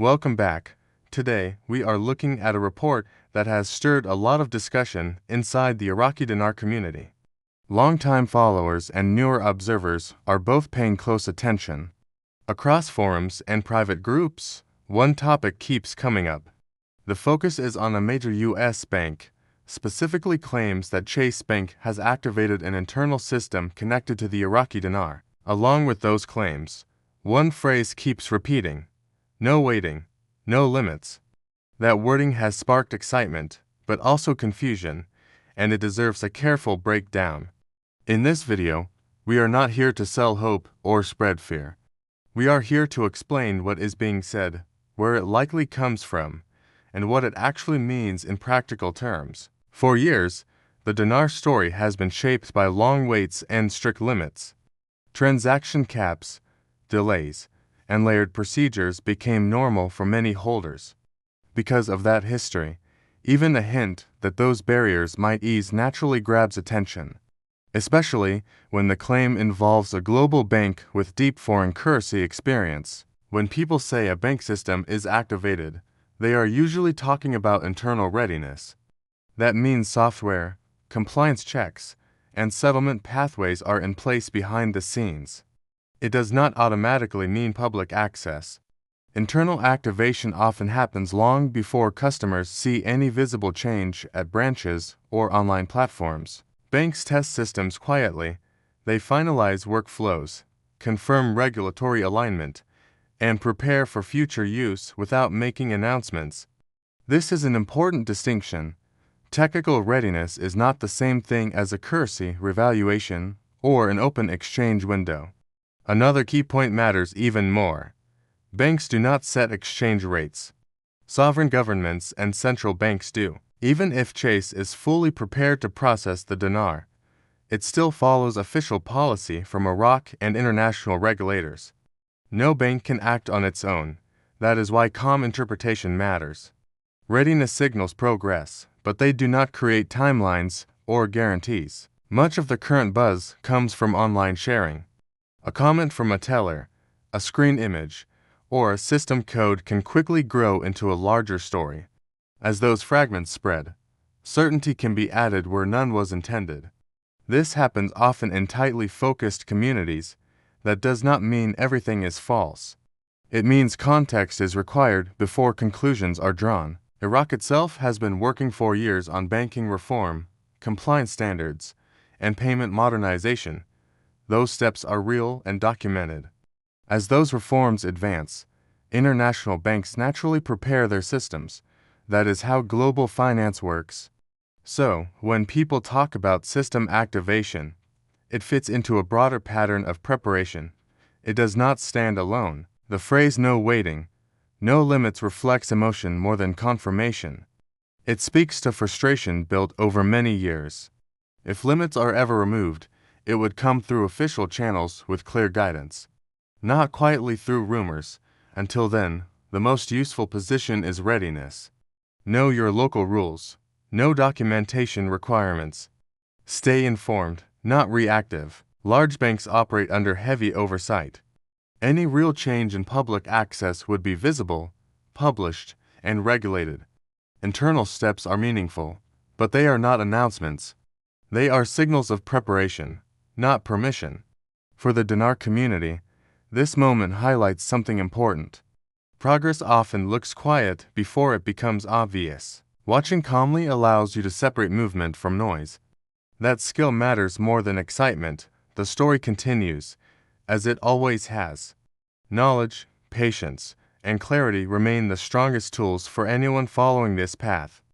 Welcome back. Today, we are looking at a report that has stirred a lot of discussion inside the Iraqi Dinar community. Longtime followers and newer observers are both paying close attention. Across forums and private groups, one topic keeps coming up. The focus is on a major U.S. bank, specifically claims that Chase Bank has activated an internal system connected to the Iraqi Dinar. Along with those claims, one phrase keeps repeating: no waiting, no limits. That wording has sparked excitement, but also confusion, and it deserves a careful breakdown. In this video, we are not here to sell hope or spread fear. We are here to explain what is being said, where it likely comes from, and what it actually means in practical terms. For years, the dinar story has been shaped by long waits and strict limits. Transaction caps, delays, and layered procedures became normal for many holders. Because of that history, even a hint that those barriers might ease naturally grabs attention, especially when the claim involves a global bank with deep foreign currency experience. When people say a bank system is activated, they are usually talking about internal readiness. That means software, compliance checks, and settlement pathways are in place behind the scenes. It does not automatically mean public access. Internal activation often happens long before customers see any visible change at branches or online platforms. Banks test systems quietly. They finalize workflows, confirm regulatory alignment, and prepare for future use without making announcements. This is an important distinction. Technical readiness is not the same thing as a currency revaluation or an open exchange window. Another key point matters even more. Banks do not set exchange rates. Sovereign governments and central banks do. Even if Chase is fully prepared to process the dinar, it still follows official policy from Iraq and international regulators. No bank can act on its own. That is why calm interpretation matters. Readiness signals progress, but they do not create timelines or guarantees. Much of the current buzz comes from online sharing. A comment from a teller, a screen image, or a system code can quickly grow into a larger story. As those fragments spread, certainty can be added where none was intended. This happens often in tightly focused communities. That does not mean everything is false. It means context is required before conclusions are drawn. Iraq itself has been working for years on banking reform, compliance standards, and payment modernization. Those steps are real and documented. As those reforms advance, international banks naturally prepare their systems. That is how global finance works. So, when people talk about system activation, it fits into a broader pattern of preparation. It does not stand alone. The phrase "no waiting, no limits" reflects emotion more than confirmation. It speaks to frustration built over many years. If limits are ever removed, it would come through official channels with clear guidance, not quietly through rumors. Until then, the most useful position is readiness. Know your local rules. No documentation requirements. Stay informed, not reactive. Large banks operate under heavy oversight. Any real change in public access would be visible, published, and regulated. Internal steps are meaningful, but they are not announcements. They are signals of preparation, not permission. For the dinar community, this moment highlights something important. Progress often looks quiet before it becomes obvious. Watching calmly allows you to separate movement from noise. That skill matters more than excitement. The story continues, as it always has. Knowledge, patience, and clarity remain the strongest tools for anyone following this path.